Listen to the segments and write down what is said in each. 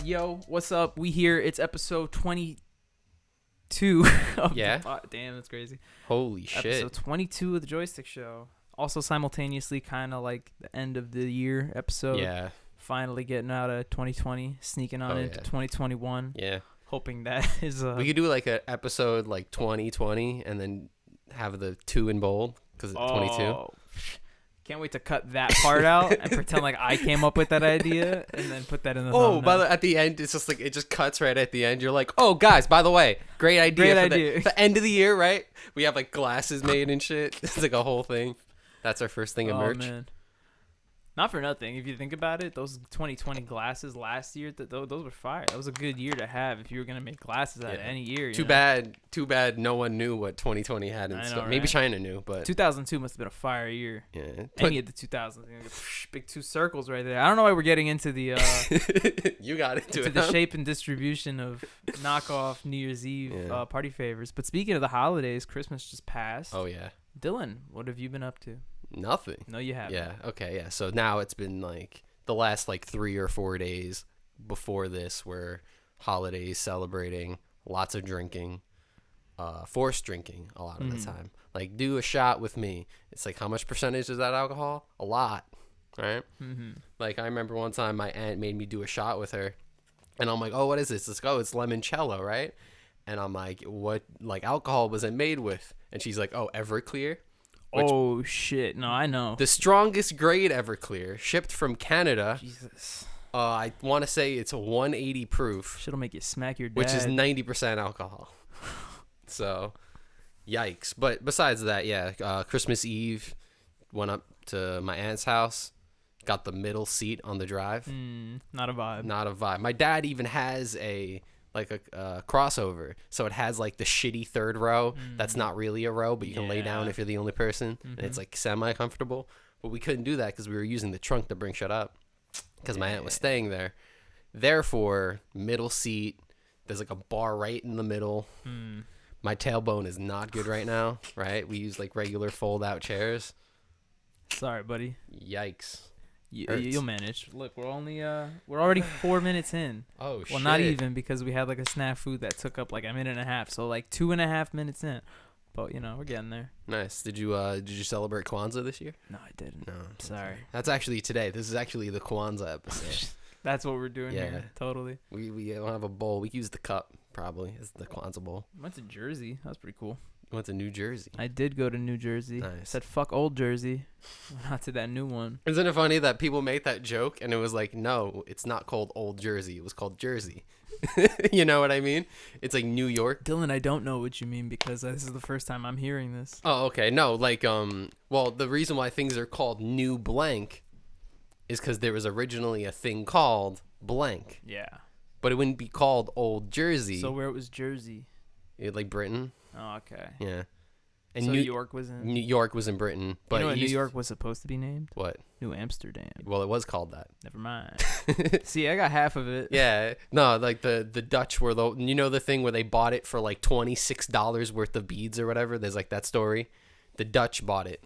Yo, what's up? We here. It's episode 22 of damn, that's crazy. Holy shit. Episode 22 of the Joystick Show. Also simultaneously kind of like the end of the year episode. Yeah. Finally getting out of 2020, sneaking on into 2021. Yeah. Hoping that is we could do like an episode like 2020 and then have the 2 in bold because it's 22. Can't wait to cut that part out and pretend like I came up with that idea and then put that in the thumbnail. At the end, it's just like it just cuts right at the end. You're like, oh, guys, by the way, great idea. The end of the year, right? We have like glasses made and shit. It's like a whole thing. That's our first thing of merch. Man. Not for nothing. If you think about it, those 2020 glasses last year, those were fire. That was a good year to have if you were going to make glasses out of any year. Too bad no one knew what 2020 had in store. Right? Maybe China knew, but 2002 must have been a fire year. Yeah. Any of the 2000s. Big 2 circles right there. I don't know why we're getting into the you got into the shape and distribution of knockoff New Year's Eve party favors. But speaking of the holidays, Christmas just passed. Oh yeah. Dylan, what have you been up to? Nothing. No, you haven't. Yeah. Okay. Yeah. So now it's been like the last like 3 or 4 days before this were holidays, celebrating, lots of drinking, forced drinking a lot of the time. Like, do a shot with me. It's like, how much percentage is that alcohol? A lot. Right. Mm-hmm. Like, I remember one time my aunt made me do a shot with her, and I'm like, oh, what is this? Let's go. It's limoncello, right? And I'm like, what like alcohol was it made with? And she's like, oh, Everclear. Oh shit! No, I know. The strongest grade Everclear, shipped from Canada. Jesus. I want to say it's a 180 proof. Shit'll make you smack your dad. Which is 90% alcohol. So, yikes. But besides that, yeah, Christmas Eve, went up to my aunt's house, got the middle seat on the drive. Not a vibe. Not a vibe. My dad even has a crossover, so it has like the shitty third row that's not really a row, but you can lay down if you're the only person, and it's like semi comfortable. But we couldn't do that because we were using the trunk to bring shit up because my aunt was staying there. Therefore, middle seat, there's like a bar right in the middle. My tailbone is not good right now, right? We use like regular fold out chairs. Sorry, buddy. Yikes. You'll manage. Look, we're already 4 minutes in. Oh shit. Well, not even, because we had like a snafu that took up like a minute and a half. So like 2.5 minutes in. But we're getting there. Nice. Did you celebrate Kwanzaa this year? No, I didn't. No. Sorry. That's actually today. This is actually the Kwanzaa episode. That's what we're doing here. Totally. We don't have a bowl. We use the cup probably as the Kwanzaa bowl. Went to Jersey. That was pretty cool. Went to New Jersey. I did go to New Jersey. Nice. Said fuck old Jersey. Not to that new one. Isn't it funny that people make that joke and it was like, no, it's not called Old Jersey. It was called Jersey. You know what I mean? It's like New York. Dylan, I don't know what you mean because this is the first time I'm hearing this. Oh, okay. No, like well, the reason why things are called New Blank is because there was originally a thing called Blank. Yeah. But it wouldn't be called Old Jersey. So where was Jersey? Like Britain. Oh, okay. Yeah. And so New York was in Britain, but you know what New York was supposed to be named? What? New Amsterdam. Well, it was called that. Never mind. See, I got half of it. Yeah. No, like the Dutch were the thing where they bought it for like $26 worth of beads or whatever. There's like that story. The Dutch bought it.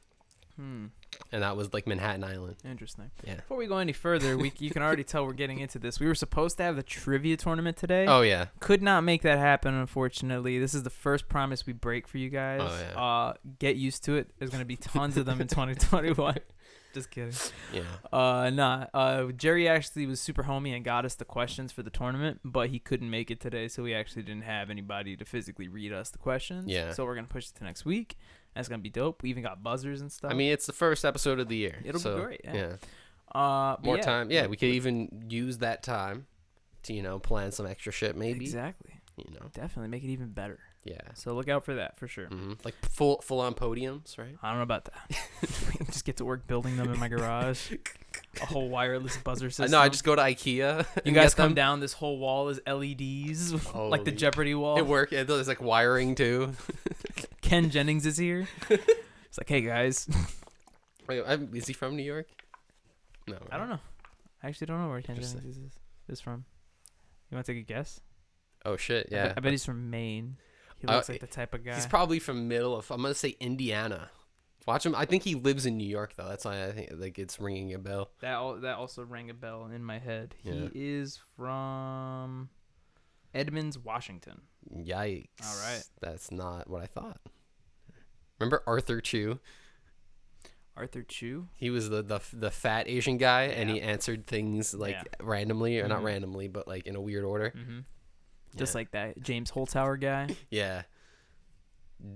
And that was like Manhattan Island. Interesting. Yeah. Before we go any further, you can already tell we're getting into this. We were supposed to have the trivia tournament today. Oh yeah. Could not make that happen, unfortunately. This is the first promise we break for you guys. Oh yeah. Get used to it. There's gonna be tons of them in 2021. Just kidding. Yeah. Jerry actually was super homie and got us the questions for the tournament, but he couldn't make it today, so we actually didn't have anybody to physically read us the questions. Yeah. So we're gonna push it to next week. That's gonna be dope. We even got buzzers and stuff. I mean, it's the first episode of the year. It'll be great. Yeah. More time. Yeah, we could even use that time to plan some extra shit. Maybe. Exactly. Definitely make it even better. Yeah. So look out for that for sure. Mm-hmm. Like full on podiums, right? I don't know about that. Just get to work building them in my garage. A whole wireless buzzer system. No, I just go to IKEA. You guys come down. This whole wall is LEDs, like the Jeopardy wall. It works. There's like wiring too. Ken Jennings is here. It's like, hey guys. Wait, is he from New York? No. Right? I don't know. I actually don't know where Ken Jennings is from. You want to take a guess? Oh shit! Yeah. I bet he's from Maine. He looks like the type of guy. He's probably from I'm gonna say Indiana. Watch him. I think he lives in New York though. That's why I think like it's ringing a bell. That also rang a bell in my head. Yeah. He is from Edmonds, Washington. Yikes! All right. That's not what I thought. Remember Arthur Chu? Arthur Chu? He was the fat Asian guy, and Yeah. he answered things like randomly, or not randomly, but like in a weird order. Mm-hmm. Just like that James Holzhauer guy. Yeah.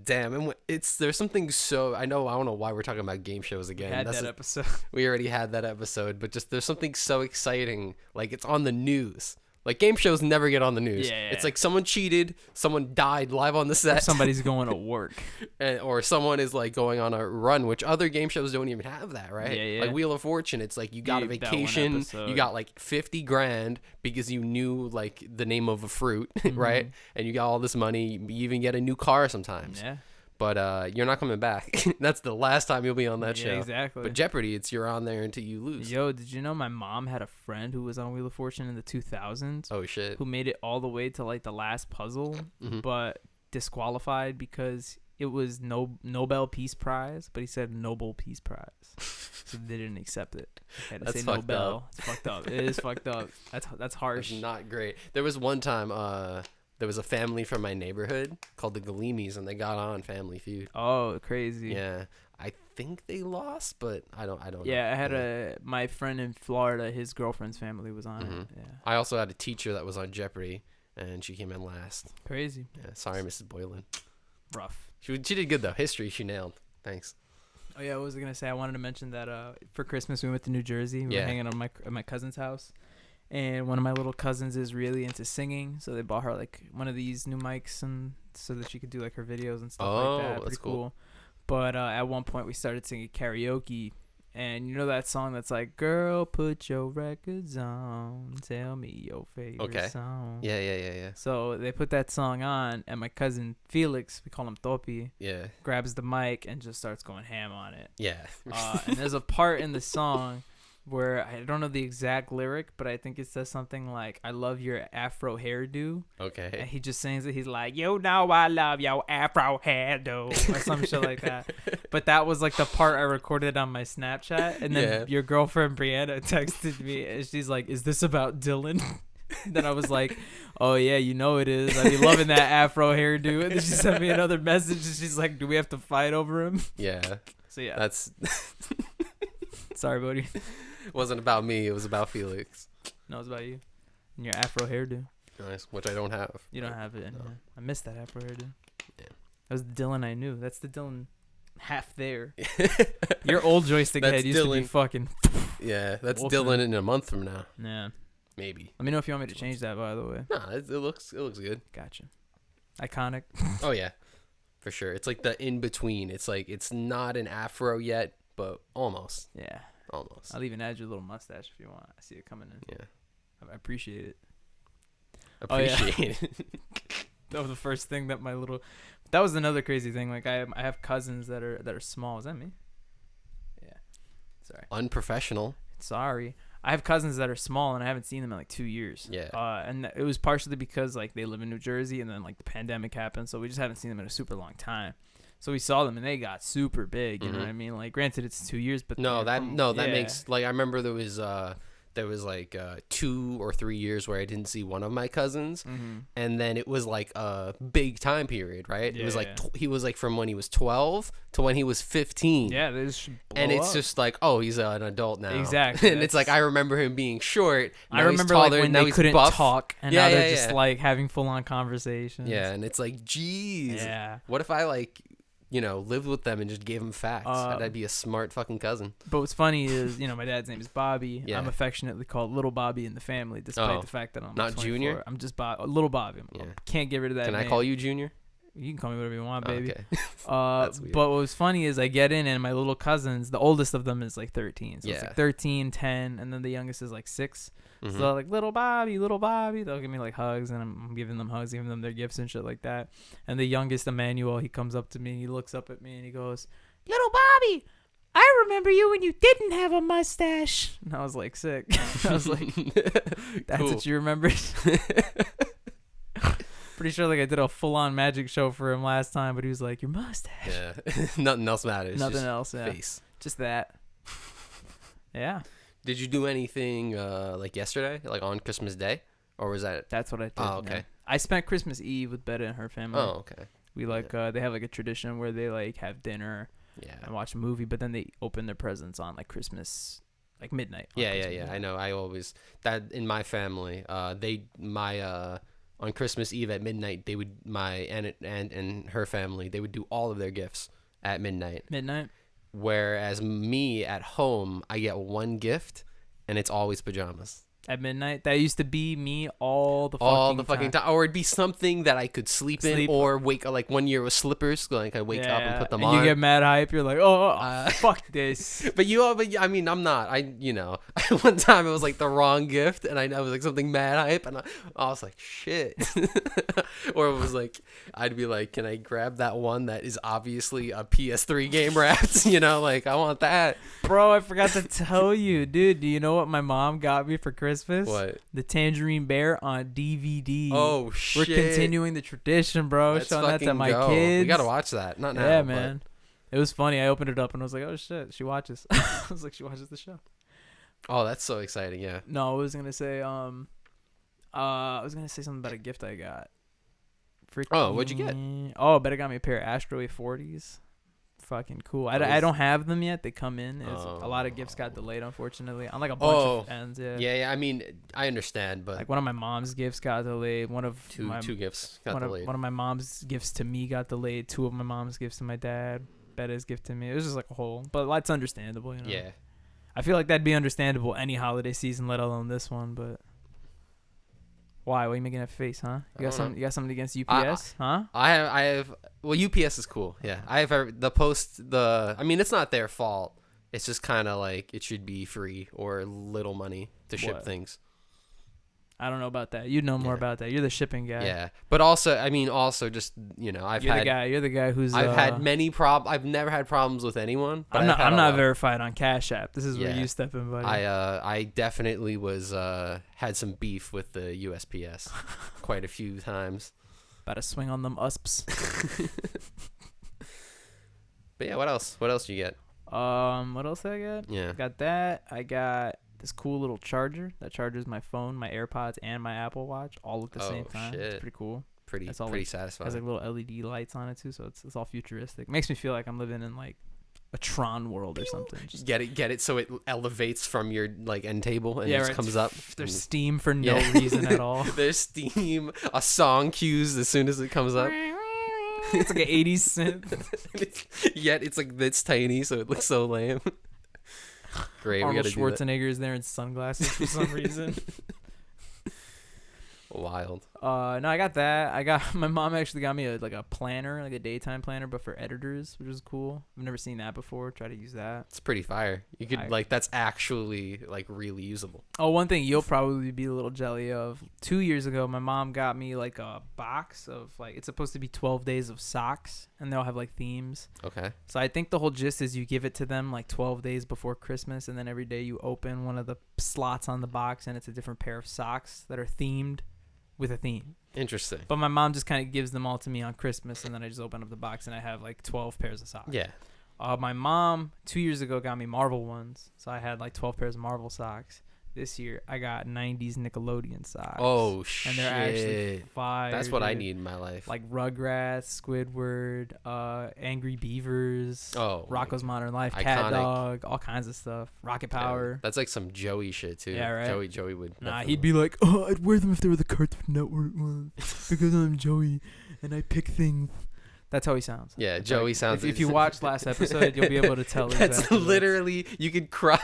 Damn, and there's something so I don't know why we're talking about game shows again. Episode. We already had that episode, but just there's something so exciting, like it's on the news. Like game shows never get on the news. Yeah. It's like someone cheated, someone died live on the set, Or somebody's going to work, or someone is like going on a run, which other game shows don't even have that, right? Yeah. Like Wheel of Fortune, it's like you got a That one vacation, episode. you got like 50 grand because you knew like the name of a fruit, right? And you got all this money. You even get a new car sometimes. Yeah. But you're not coming back. That's the last time you'll be on that show. Exactly. But Jeopardy, you're on there until you lose. Yo, did you know my mom had a friend who was on Wheel of Fortune in the 2000s? Oh shit. Who made it all the way to like the last puzzle, but disqualified because it was Nobel Peace Prize, but he said Nobel Peace Prize, so they didn't accept it. They had to That's say fucked Nobel. up. It's fucked up. It is fucked up. That's harsh. It's not great. There was one time there was a family from my neighborhood called the Galeemis, and they got on Family Feud. Oh, crazy. Yeah. I think they lost, but I don't know. Yeah, I had my friend in Florida, his girlfriend's family was on it. Yeah. I also had a teacher that was on Jeopardy, and she came in last. Crazy. Yeah, sorry, Mrs. Boylan. Rough. She did good though. History she nailed. Thanks. Oh yeah, what was I gonna say? I wanted to mention that for Christmas we went to New Jersey. We were hanging out at my cousin's house, and one of my little cousins is really into singing, so they bought her like one of these new mics, and so that she could do like her videos and stuff like that. That's Pretty cool. But at one point we started singing karaoke, and you know that song that's like, "Girl, put your records on, tell me your favorite song." Yeah. So they put that song on, and my cousin Felix, we call him Topi, grabs the mic and just starts going ham on it. Yeah. And there's a part in the song where I don't know the exact lyric, but I think it says something like, "I love your afro hairdo." Okay. And he just sings it. He's like, "You know I love your afro hairdo," or some shit like that. But that was like the part I recorded on my Snapchat. And then your girlfriend Brianna texted me, and she's like, "Is this about Dylan?" Then I was like, "Oh yeah, you know it is. I be loving that afro hairdo." And then she sent me another message, and she's like, "Do we have to fight over him?" Yeah. So yeah, That's sorry, buddy. It wasn't about me. It was about Felix. No, it's about you and your afro hairdo. Nice, which I don't have. You don't have it anymore. I missed that afro hairdo. Yeah. That was the Dylan I knew. That's the Dylan half there. Your old joystick That's head used to be Dylan. fucking. Yeah, that's Wolfman. Dylan in a month from now. Yeah. Maybe. Let me know if you want me to change that, by the way. Nah, it looks good. Gotcha. Iconic. Oh yeah, for sure. It's like the in between. It's like it's not an afro yet, but almost. Yeah. Almost. I'll even add your little mustache if you want. I see it coming in. Yeah. I appreciate it. Appreciate it. That was the first thing that that was another crazy thing. Like I have cousins that are small. Is that me? Yeah. Sorry. Unprofessional. Sorry. I have cousins that are small, and I haven't seen them in like 2 years. Yeah. And it was partially because like they live in New Jersey, and then like the pandemic happened, so we just haven't seen them in a super long time. So we saw them, and they got super big. You know what I mean? Like, granted, it's 2 years, but that makes like I remember there was like 2 or 3 years where I didn't see one of my cousins, and then it was like a big time period, right? Yeah, it was like he was like from when he was 12 to when he was 15. Yeah, they just and it's up. just like, oh, he's an adult now. Exactly. And it's like I remember him being short. I remember taller, like when now they he's couldn't buff. talk, and now they're just like having full on conversations. Yeah, and it's like, geez. Yeah. What if I like, lived with them and just gave them facts? I'd be a smart fucking cousin. But what's funny is, my dad's name is Bobby. Yeah. I'm affectionately called Little Bobby in the family, despite the fact that I'm not 24. Junior? I'm just Little Bobby. Yeah. Can't get rid of that Can name. I call you Junior? You can call me whatever you want, baby. Okay. That's weird. But what was funny is I get in, and my little cousins, the oldest of them is like 13. So it's like 13, 10, and then the youngest is like 6. So they're like, Little Bobby. They'll give me like hugs, and I'm giving them hugs, giving them their gifts and shit like that. And the youngest, Emmanuel, he comes up to me, and he looks up at me, and he goes, "Little Bobby, I remember you when you didn't have a mustache." And I was like, sick. I was like, that's Cool. what you remembered? Pretty sure like I did a full-on magic show for him last time, but he was like, your mustache. Yeah. Nothing else matters. Nothing just else. Yeah. Face. Just that. Yeah. Did you do anything like yesterday, like on Christmas Day, or was that? That's what I did. Oh, okay. Man. I spent Christmas Eve with Betta and her family. Oh, okay. We like they have like a tradition where they like have dinner and watch a movie, but then they open their presents on like Christmas, like midnight. Yeah. I know. I always that in my family. On Christmas Eve at midnight, they would my aunt and her family, they would do all of their gifts at midnight. Whereas me at home, I get one gift, and it's always pajamas. At midnight? That used to be me all the fucking time. Or it'd be something that I could sleep in or wake, like one year with slippers, like I wake up and put them on. You get mad hype, you're like, fuck this. But I mean, I'm not. One time it was like the wrong gift, and I was like something mad hype, and I was like, shit. Or it was like, I'd be like, can I grab that one that is obviously a PS3 game wrapped? Like I want that. Bro, I forgot to tell you, dude. Do you know what my mom got me for Christmas? What? The Tangerine Bear on DVD. Oh shit! We're continuing the tradition, bro. Let's showing that to my go. kids. We gotta watch that. Not now. Yeah, man. It was funny. I opened it up and I was like, oh shit, she watches. I was like, she watches the show. Oh, that's so exciting! Yeah. No, I was gonna say something about a gift I got. Oh, what'd you get? Oh, Better got me a pair of Astro A40s. Fucking cool. I don't have them yet. They come in. A lot of gifts got delayed, unfortunately. On like a bunch of ends. Yeah. I mean, I understand, but like one of my mom's gifts got delayed. Two gifts got delayed. One of my mom's gifts to me got delayed. Two of my mom's gifts to my dad. Betta's gift to me. It was just like a whole, but that's understandable. Yeah. I feel like that'd be understandable any holiday season, let alone this one. But why? Why are you making that face, huh? You got something against UPS, huh? I have. Well, UPS is cool. Yeah, I have I mean, it's not their fault. It's just kind of like it should be free or little money to ship things. I don't know about that. You know more about that. You're the shipping guy. Yeah, but also just you're the guy who's. I've had many problems. I've never had problems with anyone. But I'm not verified on Cash App. This is where you step in, buddy. I definitely was had some beef with the USPS quite a few times. About to swing on them USPs. But yeah, what else? What else do you get? What else did I get? Yeah, got that. I got this cool little charger that charges my phone, my AirPods, and my Apple Watch all at the same time. Shit. It's pretty cool. Pretty satisfying. Has like little LED lights on it too, so it's all futuristic. Makes me feel like I'm living in like a Tron world or something. Just get it so it elevates from your like end table and just comes up. There's steam for no reason at all. There's steam. A song cues as soon as it comes up. It's like an 80s synth. Yet it's tiny, so it looks so lame. Great. Arnold Schwarzenegger is there in sunglasses for some reason. Wild. No, I got that. My mom actually got me a planner, like a daytime planner, but for editors, which is cool. I've never seen that before. Try to use that. It's pretty fire. You could that's actually like really usable. Oh, one thing you'll probably be a little jelly of. 2 years ago, my mom got me like a box of like, it's supposed to be 12 days of socks, and they'll have like themes. Okay. So I think the whole gist is you give it to them like 12 days before Christmas, and then every day you open one of the slots on the box, and it's a different pair of socks that are themed with a theme. Interesting. But my mom just kind of gives them all to me on Christmas, and then I just open up the box and I have like 12 pairs of socks. Yeah. My mom 2 years ago got me Marvel ones, so I had like 12 pairs of Marvel socks. This year I got 90s Nickelodeon socks. Oh shit. And they're actually fire. That's what I need in my life. Like Rugrats, Squidward, Angry Beavers, Rocko's Modern Life, Iconic. Cat Dog, all kinds of stuff. Rocket Power. Yeah, that's like some Joey shit too. Yeah, right. Joey would. Nah, he'd be like, "Oh, I'd wear them if they were the Cartoon Network ones because I'm Joey and I pick things." That's how he sounds. Yeah, it's Joey sounds. If you watched last episode, you'll be able to tell. That's exactly literally you could cross.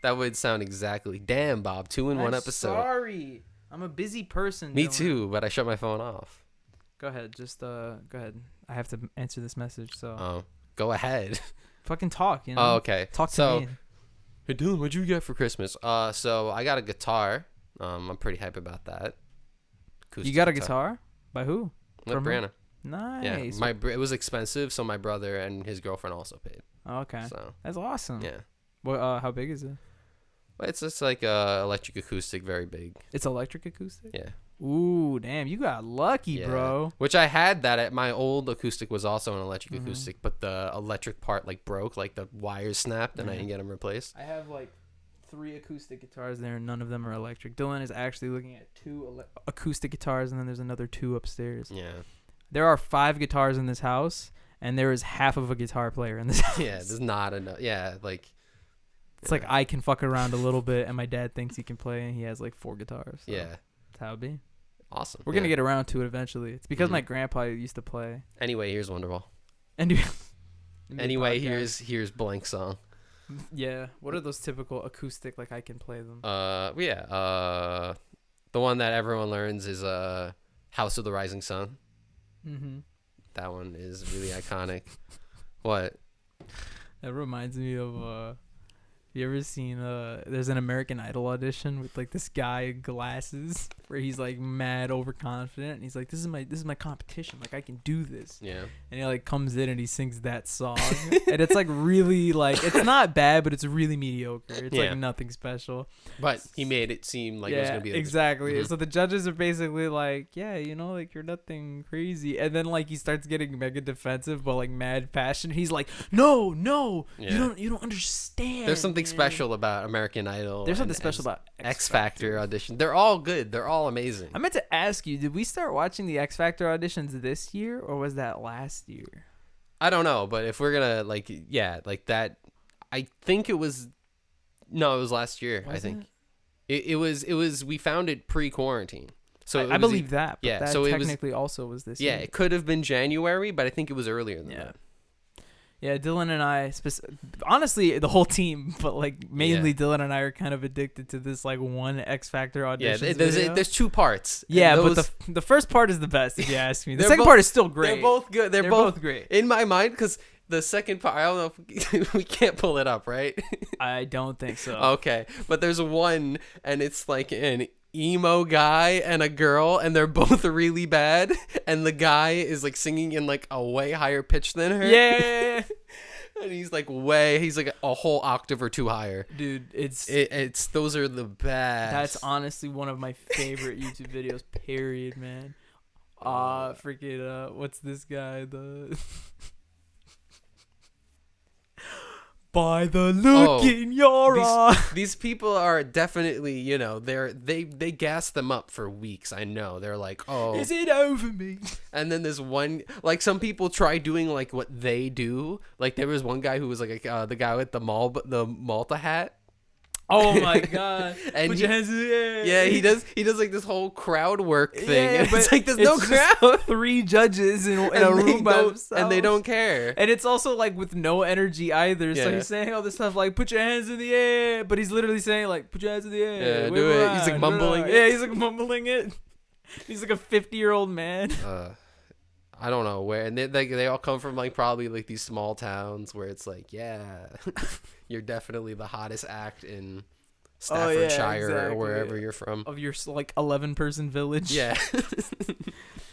That would sound exactly. Damn, Bob, 2 in 1 episode. Sorry, I'm a busy person. Me too, but I shut my phone off. Go ahead, go ahead. I have to answer this message, so. Go ahead. Fucking talk, you know. Oh, okay. Talk to me. Hey, Dylan, what'd you get for Christmas? So I got a guitar. I'm pretty hype about that. You got a guitar? By who? From Brianna. Nice. Yeah, it was expensive, so my brother and his girlfriend also paid. Okay. So that's awesome. Yeah. Well, how big is it? It's just like electric acoustic, very big. It's electric acoustic? Yeah. Ooh, damn, you got lucky, bro. Which I had that at my old acoustic was also an electric acoustic, but the electric part like broke, like the wires snapped, and I didn't get them replaced. I have like 3 acoustic guitars there, and none of them are electric. Dylan is actually looking at 2 acoustic guitars, and then there's another 2 upstairs. Yeah. There are 5 guitars in this house, and there is half of a guitar player in this house. Yeah, there's not enough. Yeah, like. It's like I can fuck around a little bit, and my dad thinks he can play, and he has like 4 guitars. So yeah. That's how it be. Awesome. We're going to get around to it eventually. It's because my grandpa used to play. Anyway, here's Wonderwall. Anyway, here's blank song. Yeah. What are those typical acoustic, like I can play them? The one that everyone learns is House of the Rising Sun. Mm-hmm. That one is really iconic. What? That reminds me of you ever seen there's an American Idol audition with like this guy in glasses where he's like mad overconfident and he's like, this is my competition, like I can do this. Yeah. And he like comes in and he sings that song and it's like really like, it's not bad, but it's really mediocre. It's like nothing special. But he made it seem like it was gonna be exactly. Mm-hmm. So the judges are basically like, yeah, you know, like you're nothing crazy. And then like he starts getting mega defensive but like mad passionate. He's like, no, you don't understand. There's something special about American Idol. There's something special about X Factor audition. They're all good. They're all amazing. I meant to ask you, did we start watching the X Factor auditions this year or was that last year? I don't know, but if we're gonna like that, I think it was. No, it was last year. I think it was. We found it pre-quarantine, so I believe that. But yeah, that so technically it also was this year. Yeah, it could have been January, but I think it was earlier than that. Yeah, Dylan and I, honestly, the whole team, but like mainly Dylan and I are kind of addicted to this like one X Factor audition. Yeah, there's 2 parts. Yeah, but the first part is the best, if you ask me. The second part is still great. They're both good. They're both great in my mind because the second part, I don't know if we can't pull it up, right? I don't think so. Okay, but there's one, and it's like an emo guy and a girl, and they're both really bad, and the guy is like singing in like a way higher pitch than her. Yeah. And he's like a whole octave or 2 higher. Dude, it's those are the best. That's honestly one of my favorite YouTube videos, period, man. What's this guy? By the look in your eye. These people are definitely, you know, they gas them up for weeks. I know. They're like, oh, is it over me? And then there's one, like some people try doing like what they do. Like there was one guy who was like the guy with the Malta hat. Oh my god! And put your hands in the air. Yeah, he does like this whole crowd work thing. Yeah, and it's like there's no crowd. 3 judges in a room by themselves, and they don't care. And it's also like with no energy either. Yeah. So he's saying all this stuff like "put your hands in the air," but he's literally saying like "put your hands in the air." Yeah, do it. He's like mumbling it. Yeah, he's like mumbling it. He's like a 50-year-old man. I don't know where, and they all come from like probably like these small towns where it's like, you're definitely the hottest act in Staffordshire or wherever you're from. Of your like 11-person village. Yeah.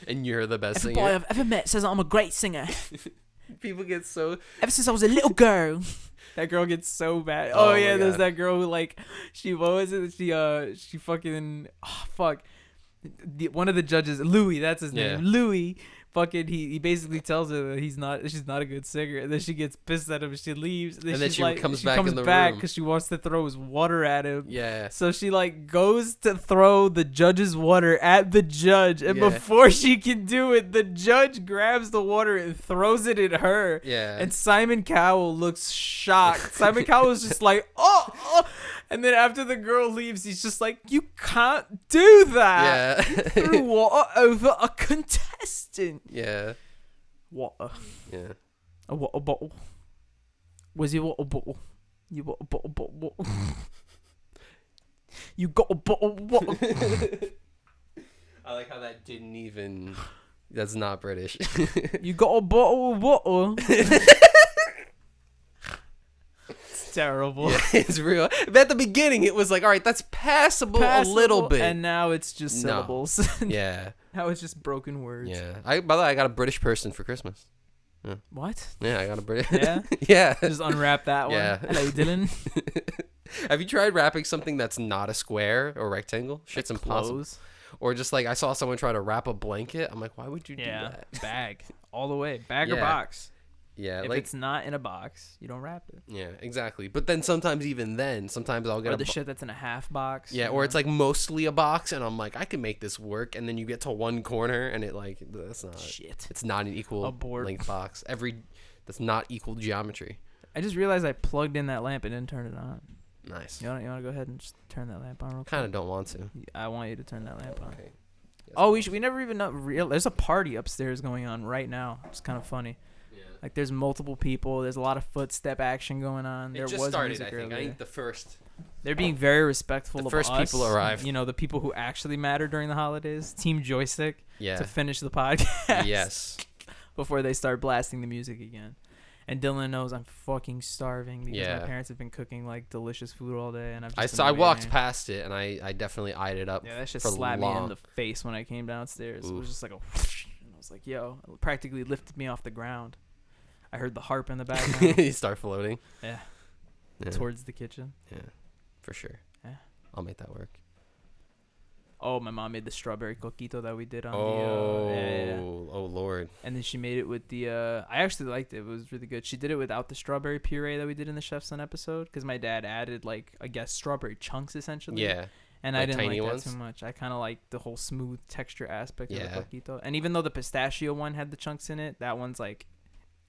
And you're the best Every singer. boy I've ever met says I'm a great singer. People get so. Ever since I was a little girl. That girl gets so bad. Oh yeah, there's that girl who like what was it? She fucking fuck. One of the judges, Louis, that's his name. Louis. Fucking he basically tells her that she's not a good singer, and then she gets pissed at him and she leaves, and then she comes back in the room because she wants to throw his water at him. Yeah. So she like goes to throw the judge's water at the judge, and before she can do it, the judge grabs the water and throws it at her. Yeah. And Simon Cowell looks shocked. Simon Cowell's just like, oh. And then after the girl leaves, he's just like, you can't do that. Yeah. You threw water over a contestant. Yeah. Water. Yeah. A water bottle. Was your water bottle? You got a bottle. You got a bottle of water. I like how that didn't even. That's not British. You got a bottle of water. Terrible. Yeah, it's real. But at the beginning, it was like, all right, that's passable a little bit, and now it's just syllables. Yeah. Now it's just broken words. Yeah. By the way, I got a British person for Christmas. Yeah. What? Yeah, I got a British. Yeah. Yeah. Just unwrap that one. Yeah. Hello, Dylan. Have you tried wrapping something that's not a square or rectangle? Shit's impossible. Or just like I saw someone try to wrap a blanket. I'm like, why would you do that? Bag all the way, bag or box. Yeah, if it's not in a box, you don't wrap it. Yeah, exactly. But then sometimes I'll get the shit that's in a half box. Yeah, or it's like mostly a box, and I'm like, I can make this work. And then you get to one corner, and that's not shit. It's not an equal length box. That's not equal geometry. I just realized I plugged in that lamp and didn't turn it on. Nice. You want to go ahead and just turn that lamp on real quick? Kind of don't want to. I want you to turn that lamp on. Okay. Yes, we never even know. There's a party upstairs going on right now. It's kind of funny. Like, there's multiple people. There's a lot of footstep action going on. It just started, I think. I think the first... They're being very respectful of us. The first people arrived. You know, the people who actually matter during the holidays. Team Joystick. Yeah. To finish the podcast. Yes. Before they start blasting the music again. And Dylan knows I'm fucking starving because my parents have been cooking, like, delicious food all day. And I walked past it, and I definitely eyed it up. Yeah, that shit slapped me in the face when I came downstairs. Oof. It was just like a whoosh. And I was like, yo. It practically lifted me off the ground. I heard the harp in the background. You start floating. Yeah. Towards the kitchen. Yeah, for sure. Yeah. I'll make that work. Oh, my mom made the strawberry coquito that we did on Oh, Lord. And then she made it with the... I actually liked it. It was really good. She did it without the strawberry puree that we did in the Chef's Son episode because my dad added, like, I guess, strawberry chunks, essentially. Yeah. And I didn't like that too much. I kind of liked the whole smooth texture aspect of the coquito. And even though the pistachio one had the chunks in it, that one's, like...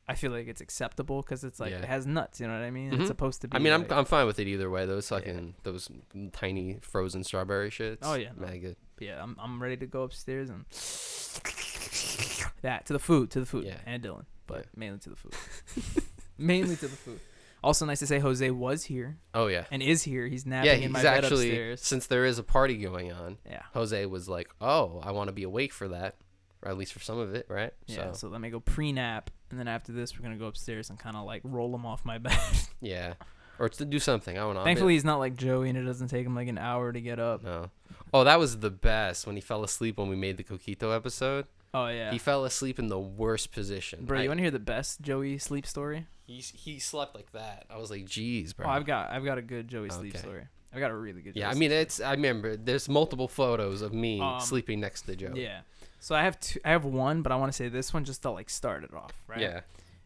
I feel like it's acceptable because it's like it has nuts. You know what I mean? Mm-hmm. It's supposed to be. I mean, I'm fine with it either way. Those tiny frozen strawberry shits. Oh yeah, mad good. Yeah, I'm ready to go upstairs and to the food, and Dylan, but mainly to the food. Mainly to the food. Also, nice to say Jose was here. Oh yeah, and is here. He's napping in my bed upstairs. Since there is a party going on. Yeah, Jose was like, "Oh, I want to be awake for that." Or at least for some of it, right? Yeah, so let me go pre-nap, and then after this, we're going to go upstairs and kind of, like, roll him off my bed. Yeah. Or to do something. I don't know. Thankfully, he's not like Joey, and it doesn't take him, like, an hour to get up. No. Oh, that was the best when he fell asleep when we made the Coquito episode. Oh, yeah. He fell asleep in the worst position. Bro, you want to hear the best Joey sleep story? He slept like that. I was like, geez, bro. Oh, I've got a good Joey sleep story. I've got a really good Joey I mean, I remember, there's multiple photos of me sleeping next to Joey. Yeah. So I have one, but I want to say this one just to like start it off, right? Yeah.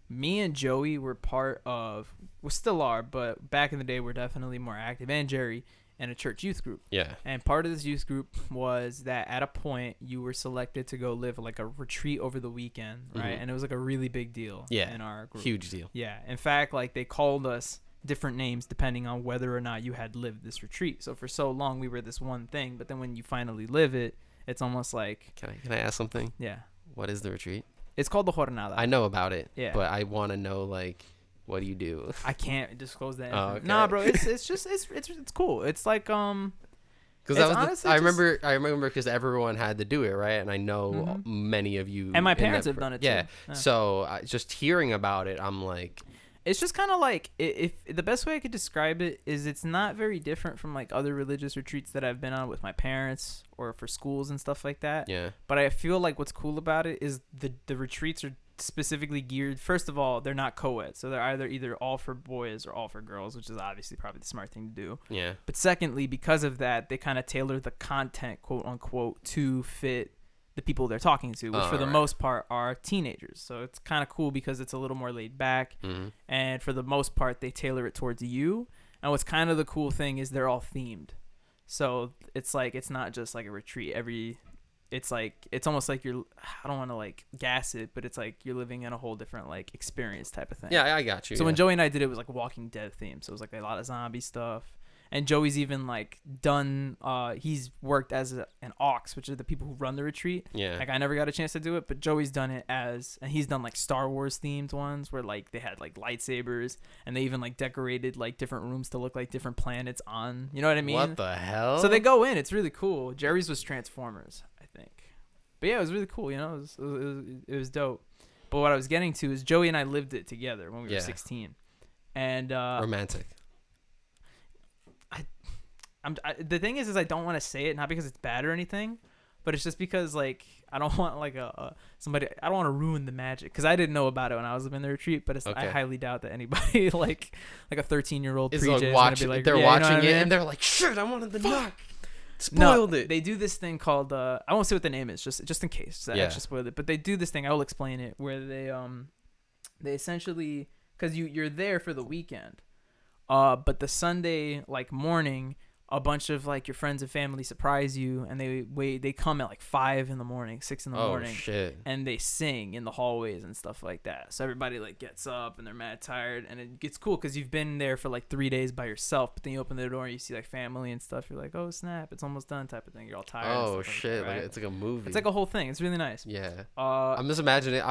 Me and Joey were part of, we still are, but back in the day we're definitely more active, and Jerry, in a church youth group. Yeah. And part of this youth group was that at a point you were selected to go live like a retreat over the weekend, right? Mm-hmm. And it was like a really big deal in our group. Huge deal. Yeah. In fact, like they called us different names depending on whether or not you had lived this retreat. So for so long we were this one thing, but then when you finally live it, it's almost like... Can I ask something? Yeah. What is the retreat? It's called the Jornada. I know about it. Yeah. But I want to know, like, what do you do? I can't disclose that. Oh, okay. Nah, bro. It's just cool. It's like because I remember because everyone had to do it, right? And I know many of you and my parents have done it too. Yeah. So just hearing about it, I'm like. It's just kind of like, if the best way I could describe it is it's not very different from like other religious retreats that I've been on with my parents or for schools and stuff like that. Yeah. But I feel like what's cool about it is the retreats are specifically geared. First of all, they're not co-ed, so they're either all for boys or all for girls, which is obviously probably the smart thing to do. Yeah. But secondly, because of that, they kind of tailor the content, quote unquote, to fit the people they're talking to, which for the most part are teenagers. So it's kind of cool because it's a little more laid back. Mm-hmm. And for the most part, they tailor it towards you. And what's kind of the cool thing is they're all themed. So it's like, it's not just like a retreat. It's almost like I don't want to like gas it, but it's like you're living in a whole different like experience type of thing. Yeah, I got you. So when Joey and I did it, was like Walking Dead theme. So it was like a lot of zombie stuff. And Joey's even like done. He's worked as an aux, which are the people who run the retreat. Yeah. Like I never got a chance to do it, but Joey's done it and he's done like Star Wars themed ones where like they had like lightsabers and they even like decorated like different rooms to look like different planets on. You know what I mean? What the hell? So they go in. It's really cool. Jerry's was Transformers, I think. But yeah, it was really cool. You know, it was dope. But what I was getting to is Joey and I lived it together when we were 16. And romantic. The thing is I don't want to say it, not because it's bad or anything, but it's just because like I don't want like I don't want to ruin the magic, because I didn't know about it when I was in the retreat, but I highly doubt that anybody like a 13-year-old is pre-J like is watching, gonna be like, they're watching it, I mean? And they're like, shit, I wanted the knock. Spoiled it. They do this thing called I won't say what the name is, just in case I actually spoiled it. But they do this thing. I will explain it, where they essentially, because you're there for the weekend, but the Sunday like morning, a bunch of like your friends and family surprise you, and they come at like 5 in the morning, 6 in the morning. Oh shit! And they sing in the hallways and stuff like that. So everybody like gets up and they're mad tired, and it gets cool because you've been there for like 3 days by yourself. But then you open the door and you see like family and stuff. You're like, oh snap, it's almost done, type of thing. You're all tired. Oh and stuff shit! Like that, right? It's like a movie. It's like a whole thing. It's really nice. Yeah. I'm just imagining.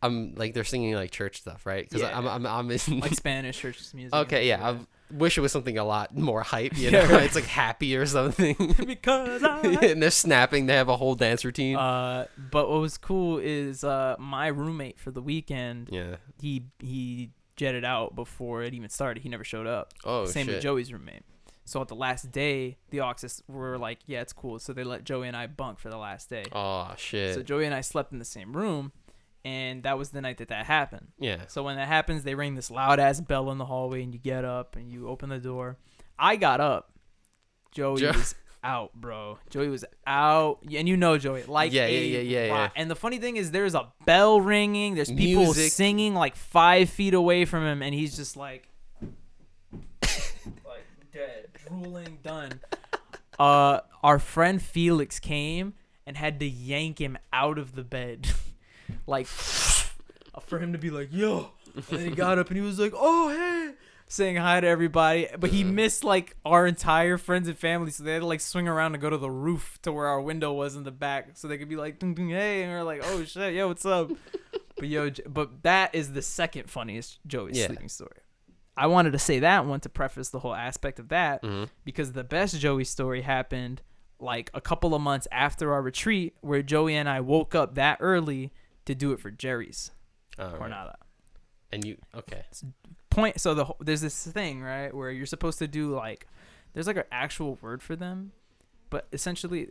I'm like they're singing like church stuff, right? Because I'm in like Spanish church music. Okay, yeah. I wish it was something a lot more hype. You know, right. It's like happy or something. Because and they're snapping. They have a whole dance routine. But what was cool is my roommate for the weekend. Yeah. He jetted out before it even started. He never showed up. Oh Same shit. with Joey's roommate. So at the last day, the Oxys were like, yeah, it's cool. So they let Joey and I bunk for the last day. Oh shit. So Joey and I slept in the same room. And that was the night that happened. Yeah. So when that happens, they ring this loud-ass bell in the hallway, and you get up, and you open the door. I got up. Joey was out, bro. Joey was out. And you know Joey. Like yeah. And the funny thing is there's a bell ringing. There's people Music. singing like 5 feet away from him, and he's just like dead, drooling, done. Our friend Felix came and had to yank him out of the bed. Like, for him to be like, yo. And then he got up and he was like, oh, hey. Saying hi to everybody. But he missed, like, our entire friends and family. So they had to, like, swing around and go to the roof to where our window was in the back. So they could be like, ding, ding, hey. And we're like, oh, shit. Yo, what's up? But that is the second funniest Joey sleeping story. I wanted to say that one to preface the whole aspect of that. Mm-hmm. Because the best Joey story happened, like, a couple of months after our retreat, where Joey and I woke up that early to do it for Jerry's Jornada. Right. And you there's this thing, right, where you're supposed to do like there's like an actual word for them, but essentially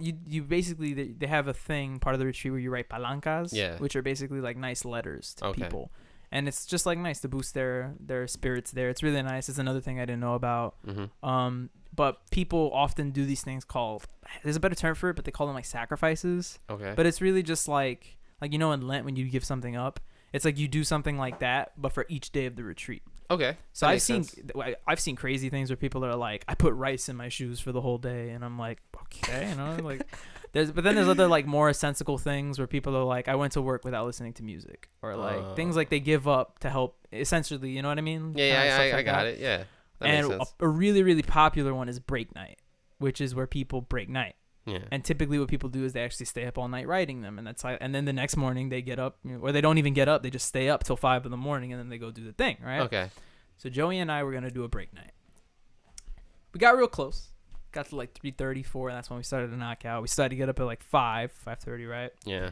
you basically they have a thing part of the retreat where you write palancas, which are basically like nice letters to people, and it's just like nice to boost their spirits there. It's really nice. It's another thing I didn't know about. Mm-hmm. But people often do these things called, there's a better term for it, but they call them like sacrifices. Okay. But it's really just like you know in Lent when you give something up, it's like you do something like that, but for each day of the retreat. Okay. So I've seen crazy things where people are like, I put rice in my shoes for the whole day, and I'm like, okay, you know, like but then there's other like more sensical things where people are like, I went to work without listening to music, or like things like they give up to help, essentially, you know what I mean? Yeah, I got it. Yeah. And a really, really popular one is break night, which is where people break night. Yeah. And typically what people do is they actually stay up all night writing them, and then the next morning they get up, or they don't even get up, they just stay up till 5 in the morning, and then they go do the thing, right? Okay. So Joey and I were gonna do a break night. We got real close, got to like 3:30, 4, and that's when we started to knock out. We started to get up at like 5:30, right? Yeah.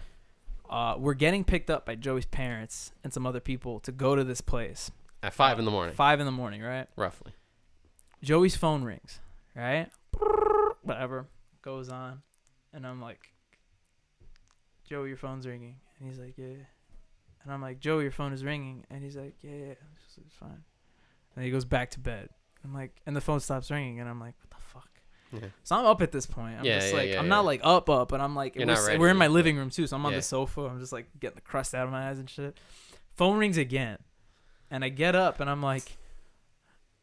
We're getting picked up by Joey's parents and some other people to go to this place at 5 in the morning. 5 in the morning, right? Roughly. Joey's phone rings, right? Whatever. Goes on, and I'm like, Joey, your phone's ringing, and he's like, yeah, and I'm like, Joey, your phone is ringing, and he's like, yeah, it's fine, and he goes back to bed. I'm like, and the phone stops ringing, and I'm like, what the fuck? Yeah. So I'm up at this point. I'm not like up, but I'm like, we're in my living room too, so I'm on the sofa. I'm just like getting the crust out of my eyes and shit. Phone rings again, and I get up, and I'm like,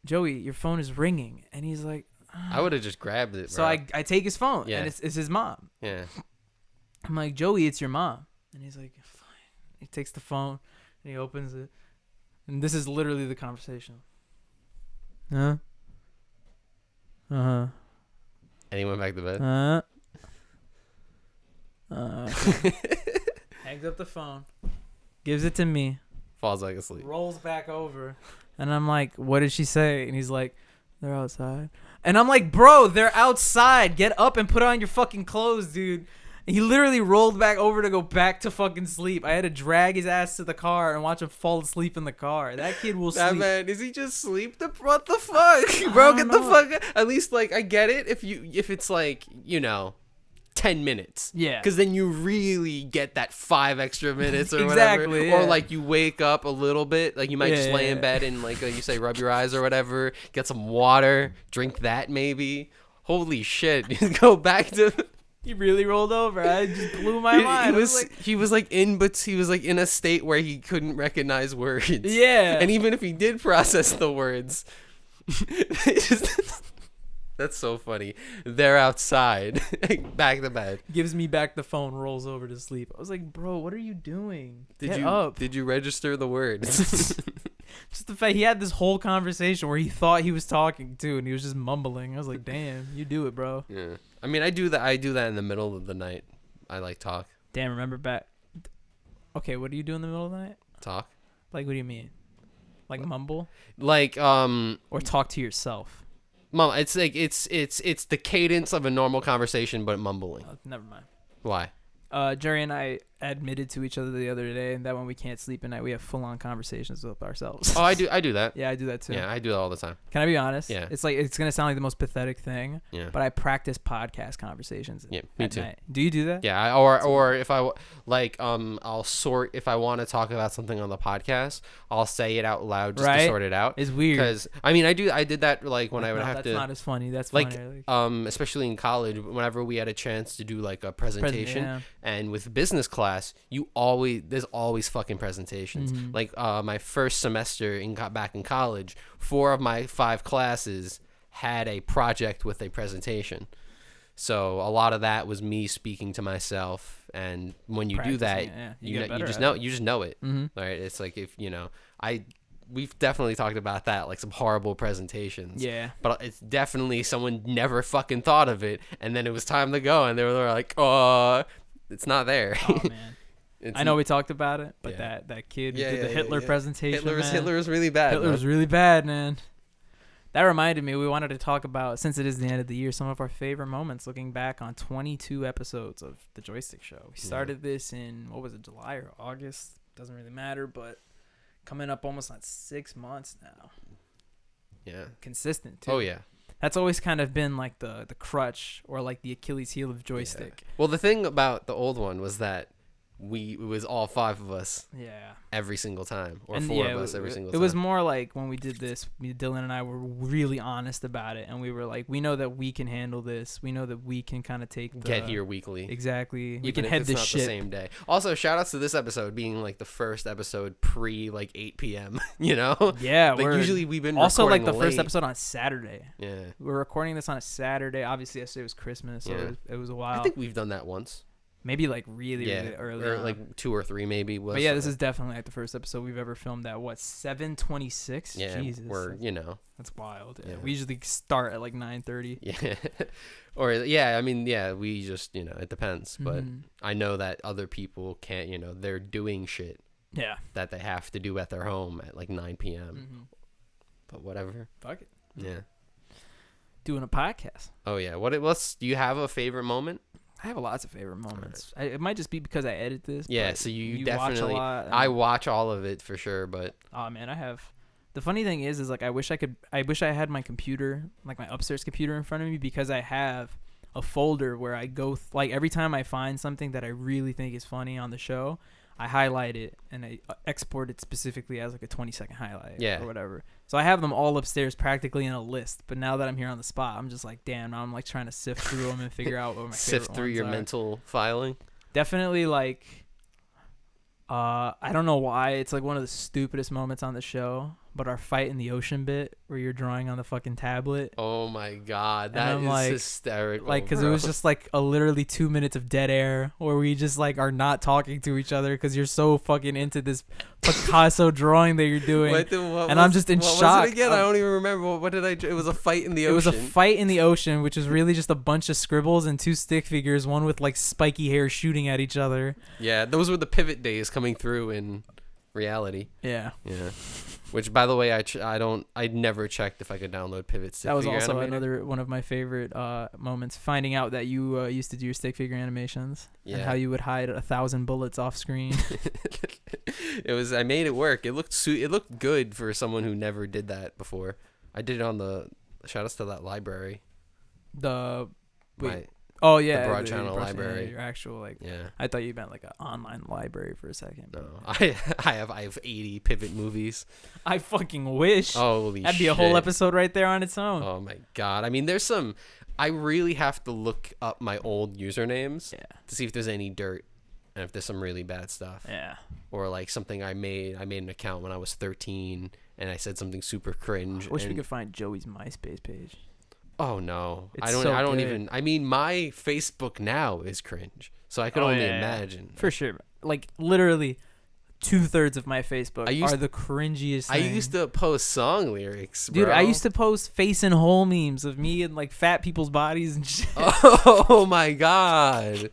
Joey, your phone is ringing, and he's like, I would have just grabbed it, bro. So I take his phone, and it's his mom. Yeah. I'm like, Joey, it's your mom. And he's like, fine. He takes the phone, and he opens it. And this is literally the conversation. Huh? Uh-huh. And he went back to bed? Hangs up the phone. Gives it to me. Falls back asleep. Rolls back over. And I'm like, what did she say? And he's like, they're outside. And I'm like, bro, they're outside. Get up and put on your fucking clothes, dude. And he literally rolled back over to go back to fucking sleep. I had to drag his ass to the car and watch him fall asleep in the car. That kid will sleep. That man, is he just sleep? What the fuck? Bro, get the fuck. At least, like, I get it if it's like, 10 minutes. Yeah. Because then you really get that 5 extra minutes or whatever. Yeah. Or like you wake up a little bit. Like you might just lay in bed and like you say rub your eyes or whatever. Get some water. Drink that maybe. holy shit. You go back to. He really rolled over. I just blew my mind. He was like in a state where he couldn't recognize words. Yeah. And even if he did process the words, that's so funny. They're outside, back to bed. Gives me back the phone, rolls over to sleep. I was like, bro, what are you doing? Get up. Did you register the words? Just the fact he had this whole conversation where he thought he was talking too, and he was just mumbling. I was like, damn, you do it, bro. Yeah. I mean, I do that in the middle of the night. I like talk. Damn, remember back. Okay, what do you do in the middle of the night? Talk. Like, what do you mean? Like mumble? Like or talk to yourself. Mom, it's like it's the cadence of a normal conversation, but mumbling. Never mind. Why? Jerry and I admitted to each other the other day that when we can't sleep at night, we have full-on conversations with ourselves. Oh, I do that. Yeah, I do that too. Yeah, I do that all the time. Can I be honest? Yeah. It's like, it's gonna sound like the most pathetic thing. Yeah. But I practice podcast conversations. Yeah, me too. Night. Do you do that? Yeah, or if I like I'll sort if I want to talk about something on the podcast, I'll say it out loud just to sort it out. It's weird. Because I mean, I did that like when I would have to. That's not as funny. That's like funnier. Especially in college, whenever we had a chance to do like a presentation, and with business class, there's always fucking presentations. Mm-hmm. Like my first semester back in college, 4 of my 5 classes had a project with a presentation. So a lot of that was me speaking to myself, and when you do that, you just know it. Mm-hmm. Right? It's like if we've definitely talked about that, like some horrible presentations. Yeah. But it's definitely someone never fucking thought of it, and then it was time to go, and they were like, "Oh, it's not there." Oh man. I know we talked about it, but that kid who did the Hitler presentation. Hitler was really bad. Hitler was really bad, man. That reminded me, we wanted to talk about, since it is the end of the year, some of our favorite moments looking back on 22 episodes of the Joystick Show. We started this in, what was it, July or August? Doesn't really matter, but coming up almost on 6 months now. Yeah. Consistent, too. Oh, yeah. That's always kind of been like the crutch or like the Achilles heel of Joystick. Yeah. Well, the thing about the old one was that it was all 5 of us every single time, or 4 of us every single time. It was more like when we did this, Dylan and I were really honest about it, and we were like, we know that we can handle this. We know that we can kind of get here weekly. Exactly. We can head this shit the same day. Also, shout outs to this episode being like the first episode pre like 8 p.m. You know? Yeah. Like usually we've been also like the late. first episode on Saturday. Yeah. We're recording this on a Saturday. Obviously, yesterday was Christmas, so it was a while. I think we've done that once. Maybe like really early, or like 2 or 3 maybe. But yeah, this is definitely like the first episode we've ever filmed at 7:26. Yeah, Jesus, that's wild. Yeah. We usually start at like 9:30. Yeah, or I mean, we just it depends. But I know that other people can't. They're doing shit. Yeah. That they have to do at their home at like 9 p.m. Mm-hmm. But whatever. Fuck it. Yeah. Doing a podcast. Oh yeah. Do you have a favorite moment? I have lots of favorite moments. It might just be because I edit this. Yeah, so you definitely. Watch a lot. I watch all of it for sure, but. Oh man, I have. The funny thing is like I wish I had my computer, like my upstairs computer, in front of me, because I have a folder where I go like every time I find something that I really think is funny on the show, I highlight it and I export it specifically as like a 20-second highlight or whatever. So I have them all upstairs practically in a list. But now that I'm here on the spot, I'm just like, damn, now I'm like trying to sift through them and figure out what my favorite sift through ones your are. Mental filing. Definitely like, I don't know why. It's like one of the stupidest moments on the show. But our fight in the ocean bit where you're drawing on the fucking tablet. Oh my god, that is hysterical. Like, because it was just like literally 2 minutes of dead air where we just like are not talking to each other because you're so fucking into this Picasso drawing that you're doing. I'm just in shock. What was it again? I don't even remember. What did I? It was a fight in the ocean. It was a fight in the ocean, which is really just a bunch of scribbles and 2 stick figures, one with like spiky hair shooting at each other. Yeah, those were the pivot days coming through in reality. Yeah. Which, by the way, I never checked if I could download Pivot stick figure. That was also animator. another one of my favorite moments, finding out that you used to do your stick figure animations and how you would hide 1,000 bullets off screen. I made it work. It looked good for someone who never did that before. I did it on the shout outs to that library. Oh yeah, the Broad Channel Library. Your actual I thought you meant like an online library for a second. No, I have 80 Pivot movies. I fucking wish. Holy shit. That'd be a whole episode right there on its own. Oh my god. I mean, there's some. I really have to look up my old usernames to see if there's any dirt and if there's some really bad stuff. Yeah. Or like something I made an account when I was 13 and I said something super cringe. I wish we could find Joey's MySpace page. Oh no. It's I don't even I mean my Facebook now is cringe. So I could only imagine. For sure. Like literally 2/3 of my Facebook are the cringiest things. I used to post song lyrics, bro. Dude, I used to post face and hole memes of me and like fat people's bodies and shit. Oh my god.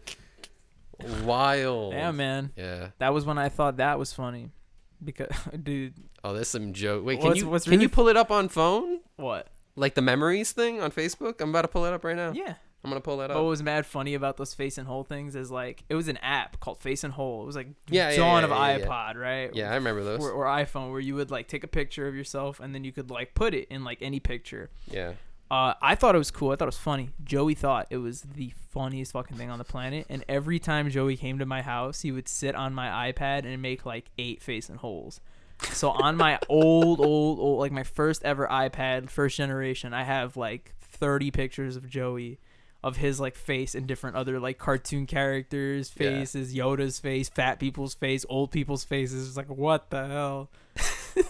Wild. Yeah, man. Yeah. That was when I thought that was funny. Because dude. Oh, there's some joke. Wait, what's can you pull it up on phone? What? Like the memories thing on Facebook? I'm about to pull it up right now. Yeah. I'm going to pull that up. What was mad funny about those face and hole things is like it was an app called Face and Hole. It was like dawn of iPod, right? Yeah, I remember those. Or iPhone, where you would like take a picture of yourself and then you could like put it in like any picture. Yeah. I thought it was cool. I thought it was funny. Joey thought it was the funniest fucking thing on the planet. And every time Joey came to my house, he would sit on my iPad and make like 8 face and holes. So on my old, like my first ever iPad, first generation, I have like 30 pictures of Joey, of his like face and different other like cartoon characters' faces, Yoda's face, fat people's face, old people's faces. It's like, what the hell?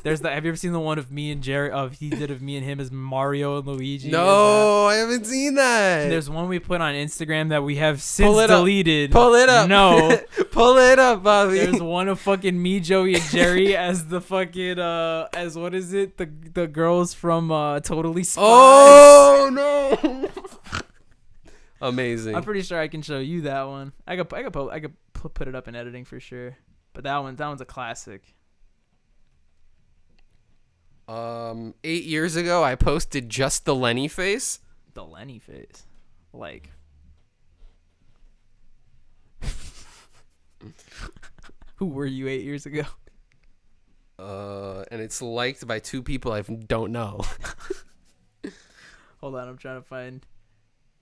Have you ever seen the one of me and Jerry? He did of me and him as Mario and Luigi. No, I haven't seen that. And there's one we put on Instagram that we have since deleted. Pull it up. No. Pull it up, Bobby. There's one of fucking me, Joey, and Jerry as the fucking, as what is it? The girls from Totally Spies. Oh, no. Amazing. I'm pretty sure I can show you that one. I could put it up in editing for sure. But that one's a classic. 8 years ago, I posted just the Lenny face. The Lenny face, like. Who were you 8 years ago? And it's liked by 2 people I don't know. Hold on, I'm trying to find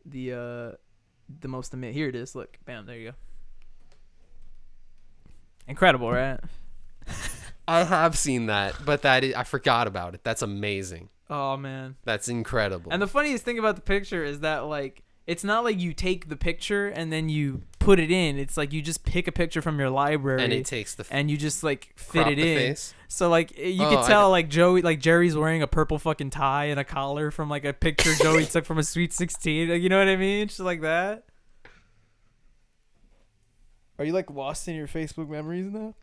the most amazing. Here it is. Look, bam, there you go. Incredible, right? I have seen that, but I forgot about it. That's amazing. Oh man, that's incredible. And the funniest thing about the picture is that like it's not like you take the picture and then you put it in. It's like you just pick a picture from your library and it takes and you just like fit it in. Face. So like you could tell like Jerry's wearing a purple fucking tie and a collar from like a picture Joey took from a Sweet 16. Like, you know what I mean? Just like that. Are you like lost in your Facebook memories now?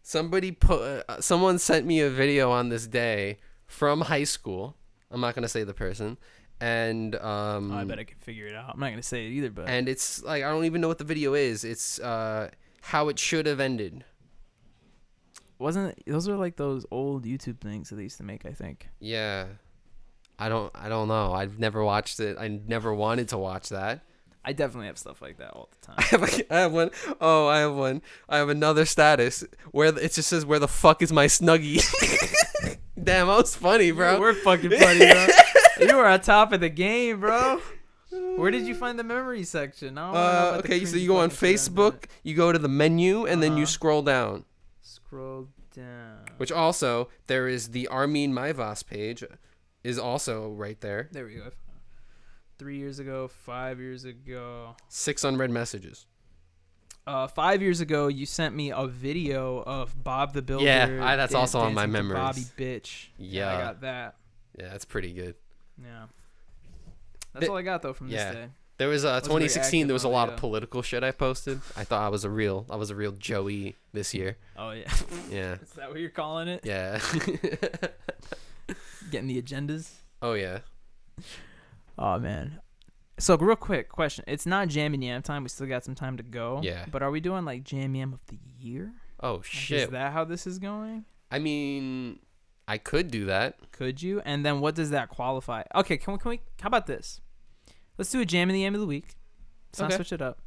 Someone sent me a video on this day from high school. I'm not gonna say the person, and I bet I can figure it out. I'm not gonna say it either, but and it's like I don't even know what the video is. It's how it should have ended. Wasn't it, those are like those old YouTube things that they used to make? I think. Yeah, I don't know. I've never watched it. I never wanted to watch that. I definitely have stuff like that all the time. I have one. Oh, I have one. I have another status where it just says, "Where the fuck is my Snuggie?" Damn, that was funny, bro. We're fucking funny, bro. You were on top of the game, bro. Where did you find the memory section? Okay, so you go on Facebook, you go to the menu, and then you scroll down. Scroll down. Which also, there is the Armin Maivas page, is also right there. There we go. 3 years ago, 5 years ago. 6 unread messages. 5 years ago, you sent me a video of Bob the Builder. Yeah, that's also on my memories. Bobby Bitch. Yeah, I got that. Yeah, that's pretty good. Yeah. That's all I got though from this day. There was 2016. There was a lot of political shit I posted. I thought I was a real Joey this year. Oh yeah. Yeah. Is that what you're calling it? Yeah. Getting the agendas. Oh yeah. Oh man. So real quick question. It's not Jam and Yam time. We still got some time to go. Yeah. But are we doing like Jam Yam of the year? Oh shit. Is that how this is going? I mean, I could do that. Could you? And then what does that qualify? Okay, can we how about this? Let's do a Jam and the Yam of the week. Let's not switch it up.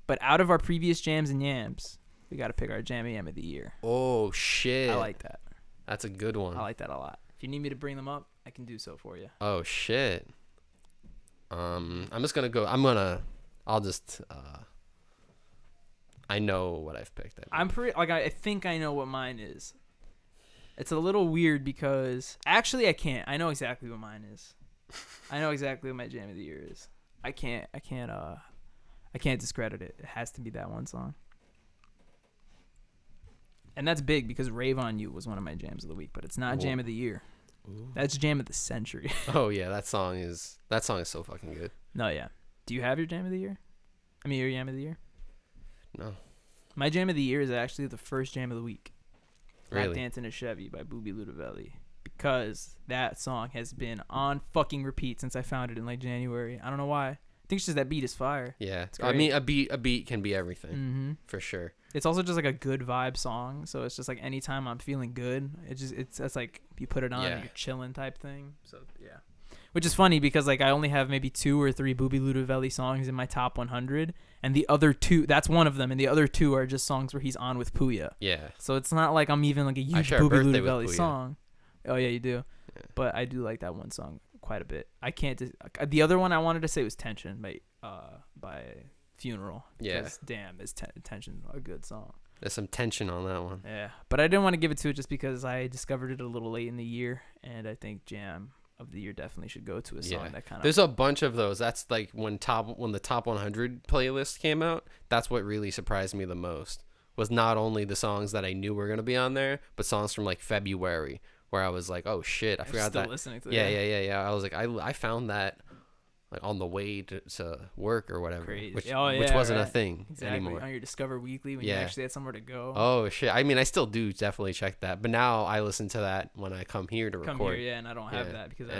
But out of our previous Jams and Yams, we got to pick our Jam and Yam of the year. Oh shit. I like that. That's a good one. I like that a lot. If you need me to bring them up, I can do so for you. Oh shit. I'm just gonna go. I know what I've picked. I think I know what mine is. It's a little weird because actually I can't. I know exactly what mine is. I know exactly what my Jam of the year is. I can't discredit it. It has to be that one song. And that's big because Rave on You was one of my jams of the week, but it's not jam of the year. Ooh. That's jam of the century. Oh yeah, that song is so fucking good. No, yeah. Do you have your jam of the year? I mean, your jam of the year? No. My jam of the year is actually the first jam of the week. Really? Lap Dance in a Chevy by Booby Ludovelli. Because that song has been on fucking repeat since I found it in like January. I don't know why. I think it's just that beat is fire. Yeah. I mean, a beat can be everything. For sure. It's also just like a good vibe song. So it's just like anytime I'm feeling good, it's like you put it on and you're chilling type thing. So yeah. Which is funny because like I only have maybe 2 or 3 Booby Ludovelli songs in my top 100, and the other 2, that's one of them, and the other 2 are just songs where he's on with Puya. Yeah. So it's not like I'm even like a huge Booby Ludovelli song. Oh yeah, you do. Yeah. But I do like that one song quite a bit. I can't. The other one I wanted to say was Tension by Funeral. Yeah. Damn, is Tension a good song? There's some tension on that one. Yeah, but I didn't want to give it to it just because I discovered it a little late in the year, and I think Jam of the Year definitely should go to a song that kind of. There's a bunch of those. That's like when the top 100 playlist came out. That's what really surprised me the most. Was not only the songs that I knew were gonna be on there, but songs from like February where I was like, oh shit, I forgot that. Listening to yeah. I was like, I found that like on the way to work or whatever, which wasn't a thing anymore. On your Discover Weekly when you actually had somewhere to go. Oh shit! I mean, I still do definitely check that, but now I listen to that when I come here to record. And I don't have that because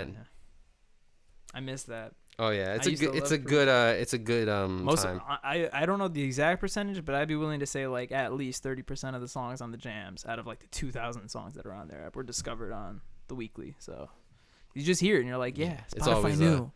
I miss that. Oh yeah, it's a good most time. I don't know the exact percentage, but I'd be willing to say like at least 30% of the songs on the jams out of like the 2,000 songs that are on there were discovered on the weekly. So you just hear it and you're like, yeah, it's always new.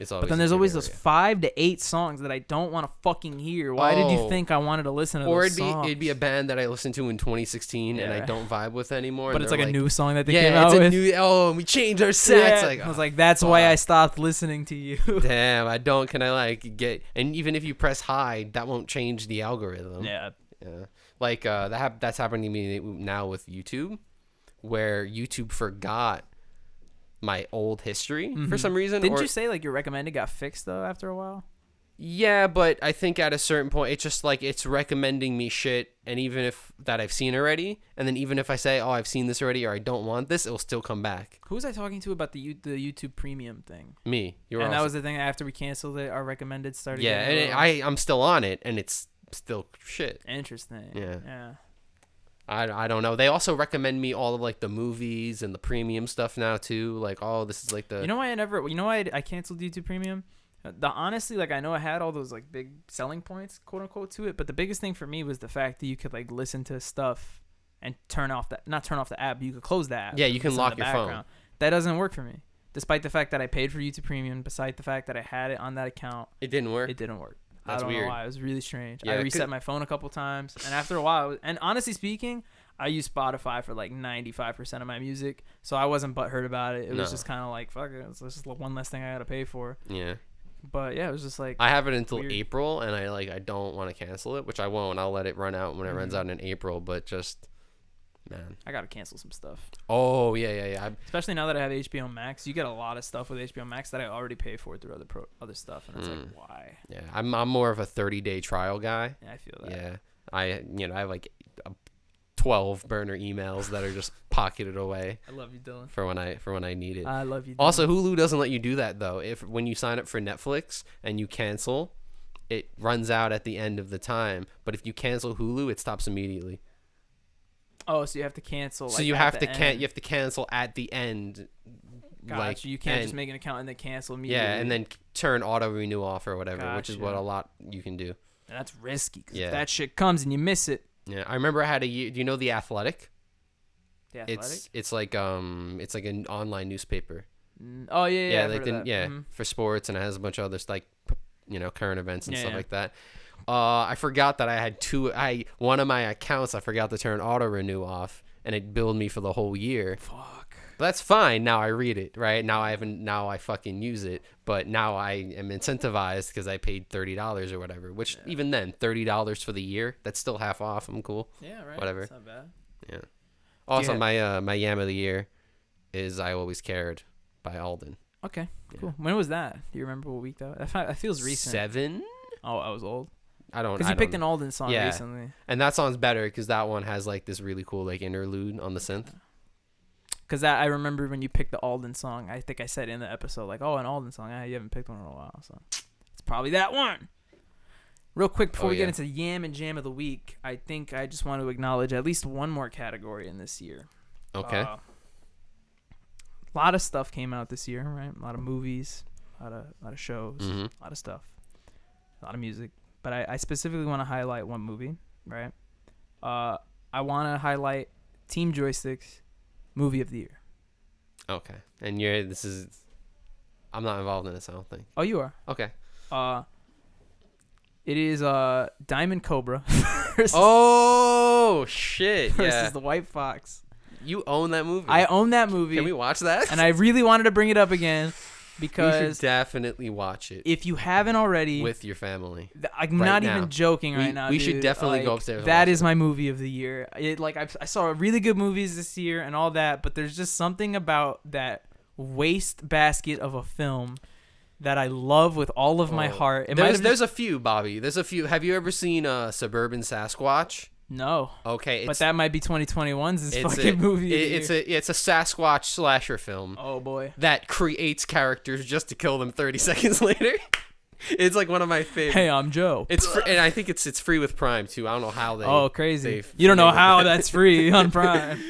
But then there's always those 5 to 8 songs that I don't want to fucking hear. Why did you think I wanted to listen to those songs? It'd be a band that I listened to in 2016 and I don't vibe with anymore. But it's like a new song that they came out with. We changed our sets. I was like, that's why I stopped listening to you. Damn, can I like get, and even if you press hide, that won't change the algorithm. Yeah. Like that's happening to me now with YouTube, where YouTube forgot my old history for some reason. Didn't you say like your recommended got fixed though after a while? Yeah, but I think at a certain point it's just like it's recommending me shit, and even if that I've seen already, and then even if I say, oh, I've seen this already or I don't want this, it will still come back. Who was I talking to about the YouTube Premium thing? Me. That was the thing after we canceled it, our recommended started. Yeah, and I'm still on it, and it's still shit. Interesting. Yeah. I don't know. They also recommend me all of like the movies and the premium stuff now too. Like, oh, this is like the. You know why I canceled YouTube Premium? Honestly, like I know I had all those like big selling points, quote unquote, to it, but the biggest thing for me was the fact that you could like listen to stuff and not turn off the app. But you could close the app. Yeah, you can lock your phone. That doesn't work for me. Despite the fact that I paid for YouTube Premium, beside the fact that I had it on that account, it didn't work. That's weird. I don't know why. It was really strange. Yeah, I reset my phone a couple times, and after a while, and honestly speaking, I use Spotify for like 95% of my music, so I wasn't butthurt about it. It was just kind of like, fuck it, it's just one less thing I gotta pay for. Yeah. But yeah, it was just like I have it until April, and I don't want to cancel it, which I won't. I'll let it run out when it runs out in April. But just, man, I gotta cancel some stuff. Oh yeah. Especially now that I have HBO Max, you get a lot of stuff with HBO Max that I already pay for through other stuff, and it's like, why? Yeah, I'm more of a 30-day trial guy. Yeah, I feel that. Yeah, I have like 12 burner emails that are just pocketed away. I love you, Dylan. For when I need it. I love you, Dylan. Also, Hulu doesn't let you do that though. When you sign up for Netflix and you cancel, it runs out at the end of the time. But if you cancel Hulu, it stops immediately. Oh, so you have to cancel. So you have to cancel at the end. Gotcha. Like, you can't just make an account and then cancel immediately. Yeah, and then turn auto renew off or whatever, which is what a lot you can do. And that's risky. Cause if that shit comes and you miss it. Yeah, I remember I had a year. Do you know The Athletic? The Athletic? It's like an online newspaper. Oh yeah. For sports, and it has a bunch of other like current events and stuff like that. I forgot that I had one of my accounts I forgot to turn auto renew off, and it billed me for the whole year. Fuck. But that's fine. Now I read it, right? Now I fucking use it, but now I am incentivized because I paid $30 or whatever, which even then, $30 for the year, that's still half off. I'm cool. Yeah, right. Whatever. That's not bad. Yeah. Also, my Yam of the Year is I Always Cared by Alden. Okay, cool. When was that? Do you remember what week that feels recent. 7? Oh, I was old. I don't. Because you picked an Alden song recently. And that song's better because that one has like this really cool like interlude on the synth. Because I remember when you picked the Alden song, I think I said in the episode like, "Oh, an Alden song. You haven't picked one in a while, so it's probably that one." Real quick before we get into Yam and Jam of the Week, I think I just want to acknowledge at least one more category in this year. Okay. A lot of stuff came out this year, right? A lot of movies, a lot of shows, a lot of stuff, a lot of music. But I specifically want to highlight one movie, right? I want to highlight Team Joystick's Movie of the Year. Okay. And I'm not involved in this, I don't think. Oh, you are? Okay. It is Diamond Cobra versus shit. versus the White Fox. You own that movie. I own that movie. Can we watch that? And I really wanted to bring it up again because you should definitely watch it. If you haven't already, with your family. I'm not even joking right now. We should definitely go upstairs. That is my movie of the year. I saw really good movies this year and all that, but there's just something about that waste basket of a film that I love with all of my heart. There's a few, Bobby. There's a few. Have you ever seen Suburban Sasquatch? No. Okay, but that might be 2021's fucking movie. It's a Sasquatch slasher film. Oh boy. That creates characters just to kill them 30 seconds later. It's like one of my favorites. Hey, I'm Joe. And I think it's free with Prime too. I don't know how they. Oh, crazy! You don't know how that's free on Prime.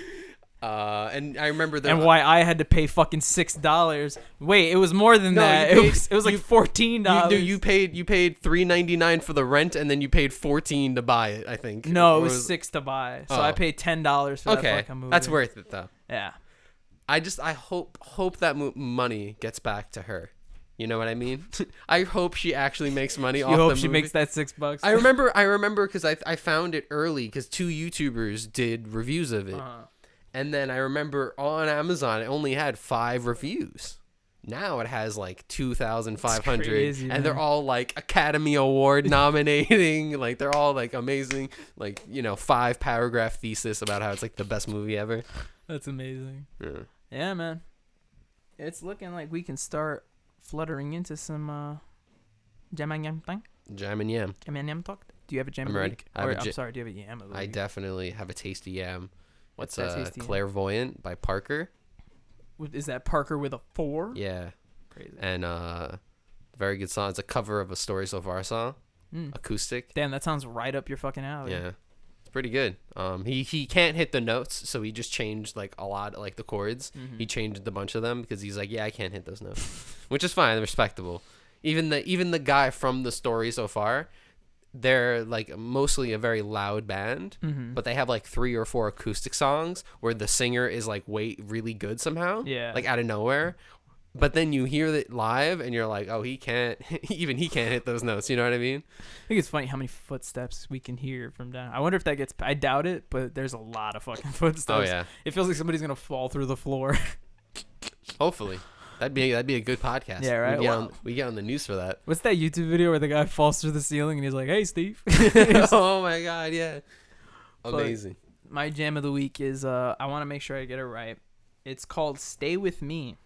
And I remember and why I had to pay fucking $6. Wait, it was more than that. It was like $14. You paid $3.99 for the rent, and then you paid $14 to buy it. I think. No, it was $6 to buy. So I paid $10 for that fucking movie. That's worth it though. Yeah. I hope that money gets back to her. You know what I mean? I hope she actually makes money off the movie. You hope she makes that $6? I remember because I found it early because 2 YouTubers did reviews of it. And then I remember on Amazon, it only had 5 reviews. Now it has like 2,500. And they're all like Academy Award nominating. Like they're all like amazing. Like, 5-paragraph thesis about how it's like the best movie ever. That's amazing. Yeah, man. It's looking like we can start fluttering into some jam and yam thing. Jam and yam. Jam and yam talk. Do you have a jam? I'm ready. I'm sorry. Do you have a yam? I definitely have a tasty yam. What's that tasty Clairvoyant by Parker. Is that Parker with a 4? Yeah. Crazy. And very good song. It's a cover of a Story So Far song. Acoustic. Damn, that sounds right up your fucking alley. Yeah. It's pretty good. He can't hit the notes, so he just changed like a lot, like the chords. He changed a bunch of them because he's like, yeah, I can't hit those notes, which is fine, respectable. Even the guy from the Story So Far, they're like mostly a very loud band, but they have like 3 or 4 acoustic songs where the singer is like really good somehow, like out of nowhere. But then you hear it live and you're like, oh, he can't hit those notes. You know what I mean? I think it's funny how many footsteps we can hear from down. I wonder if that gets. I doubt it, but there's a lot of fucking footsteps. Oh yeah. It feels like somebody's gonna fall through the floor. Hopefully. That'd be a good podcast. Yeah, right. We get on the news for that. What's that YouTube video where the guy falls through the ceiling and he's like, "Hey, Steve." Oh my god, yeah. Amazing. But my jam of the week is I want to make sure I get it right. It's called "Stay With Me."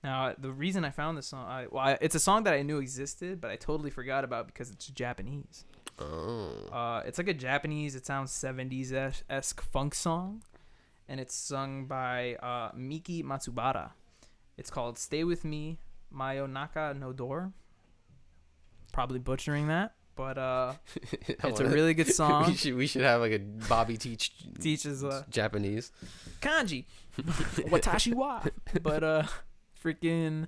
Now, the reason I found this song, it's a song that I knew existed, but I totally forgot about because it's Japanese. Oh. It's like a Japanese. It sounds 70s-esque funk song, and it's sung by Miki Matsubara. It's called "Stay With Me, Mayonaka no Door." Probably butchering that, but it's a really good song. We should have like a Bobby teaches Japanese. Kanji. Watashi wa. But freaking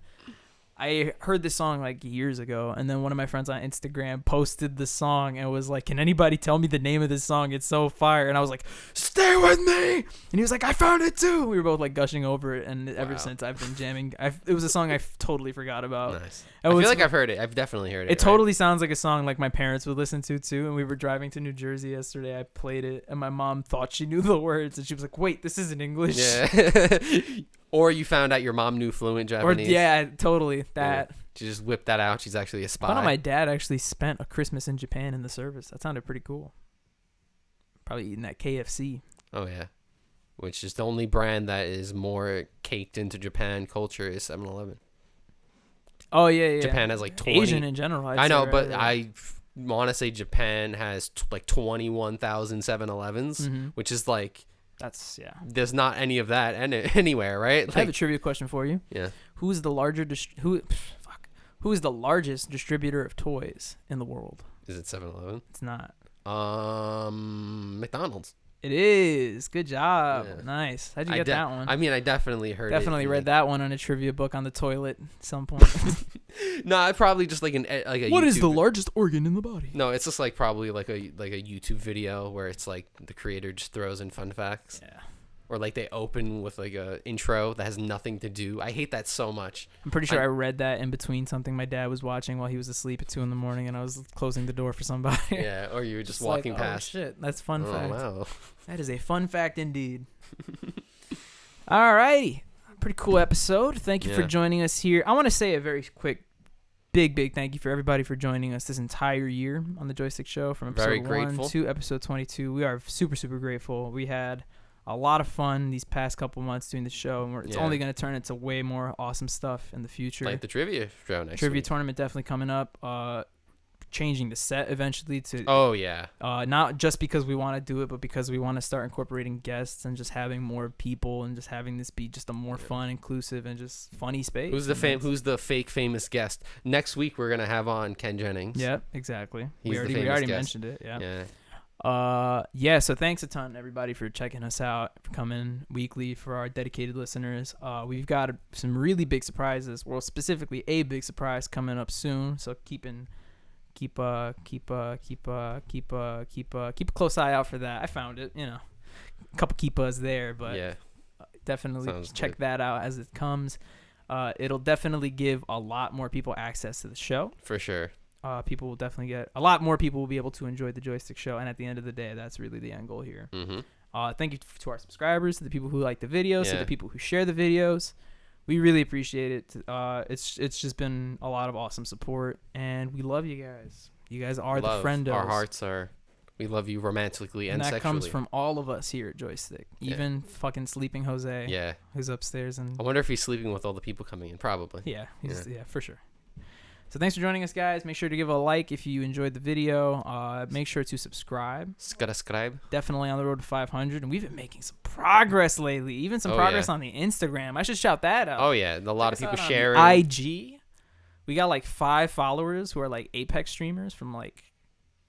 I heard this song like years ago, and then one of my friends on Instagram posted the song and was like, "Can anybody tell me the name of this song? It's so fire." And I was like, "Stay with me." And he was like, "I found it too." We were both like gushing over it, and ever since I've been jamming. It was a song I totally forgot about. Nice. I feel like I've heard it. I've definitely heard it. It totally sounds like a song like my parents would listen to too. And we were driving to New Jersey yesterday. I played it, and my mom thought she knew the words, and she was like, "Wait, this isn't English." Yeah. Or you found out your mom knew fluent Japanese. Or, yeah, totally. That. Yeah. She just whipped that out. She's actually a spy. I found out my dad actually spent a Christmas in Japan in the service. That sounded pretty cool. Probably eating that KFC. Oh, yeah. Which is the only brand that is more caked into Japan culture is 7-Eleven. Oh yeah. Japan has like 20. Asian in general. I know, but I want to say Japan has like 21,000 7-Elevens, which is like there's not any of that anywhere, right? Like, I have a trivia question for you. Yeah. Who is the largest distributor of toys in the world? Is it 7-Eleven? It's not. McDonald's. It is. Good job. Yeah. Nice. How'd you get that one? I mean, I definitely heard Definitely read that one on a trivia book on the toilet at some point. No, I probably just like a What YouTube is the largest organ in the body? No, it's just like probably like a YouTube video where it's like the creator just throws in fun facts. Yeah. Or like they open with like a intro that has nothing to do. I hate that so much. I'm pretty sure I read that in between something my dad was watching while he was asleep at 2 a.m. and I was closing the door for somebody. Yeah, or you were just walking past. Oh shit, that's fun fact. Wow. That is a fun fact indeed. All righty. Pretty cool episode. Thank you for joining us here. I want to say a very quick big thank you for everybody for joining us this entire year on the Joystick Show from episode 1 to episode 22. We are super grateful. We had a lot of fun these past couple months doing the show, and it's only going to turn into way more awesome stuff in the future. Like the trivia show next Trivia week. tournament definitely coming up. Changing the set eventually to not just because we want to do it, but because we want to start incorporating guests and just having more people and just having this be just a more fun, inclusive, and just funny space. Who's the fake famous guest? Next week we're gonna have on Ken Jennings. Yeah, exactly. We already mentioned it. So thanks a ton everybody for checking us out, for coming weekly for our dedicated listeners. We've got some really big surprises, well, specifically a big surprise coming up soon, so keep a close eye out for that. I found it, a couple keepas there, but definitely check that out as it comes. It'll definitely give a lot more people access to the show, for sure. People will definitely get a lot more people will be able to enjoy the Joystick Show, and at the end of the day, that's really the end goal here. Thank you to our subscribers, to the people who like the videos, to the people who share the videos. We really appreciate it. It's just been a lot of awesome support, and we love you guys. You guys are the friendos. Our hearts are. We love you romantically and sexually. And that comes from all of us here at Joystick. Even fucking sleeping Jose. Yeah. Who's upstairs. And I wonder if he's sleeping with all the people coming in. Probably. Yeah. For sure. So thanks for joining us, guys. Make sure to give a like if you enjoyed the video. Make sure to subscribe. Subscribe. Definitely on the road to 500. And we've been making some progress lately. Even some progress on the Instagram. I should shout that out. Oh, yeah. A lot of people sharing. IG. We got like 5 followers who are like Apex streamers from like...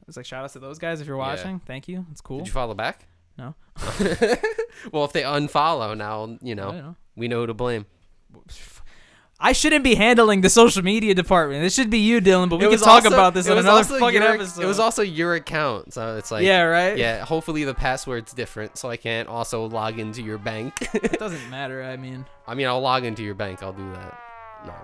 It's like, shout outs to those guys if you're watching. Yeah. Thank you. It's cool. Did you follow back? No. Well, if they unfollow now, we know who to blame. I shouldn't be handling the social media department. This should be you, Dylan, but we can talk about this in another fucking episode. It was also your account, so it's like... Yeah, right? Yeah, hopefully the password's different, so I can't also log into your bank. It doesn't matter, I mean... I'll log into your bank. I'll do that. No.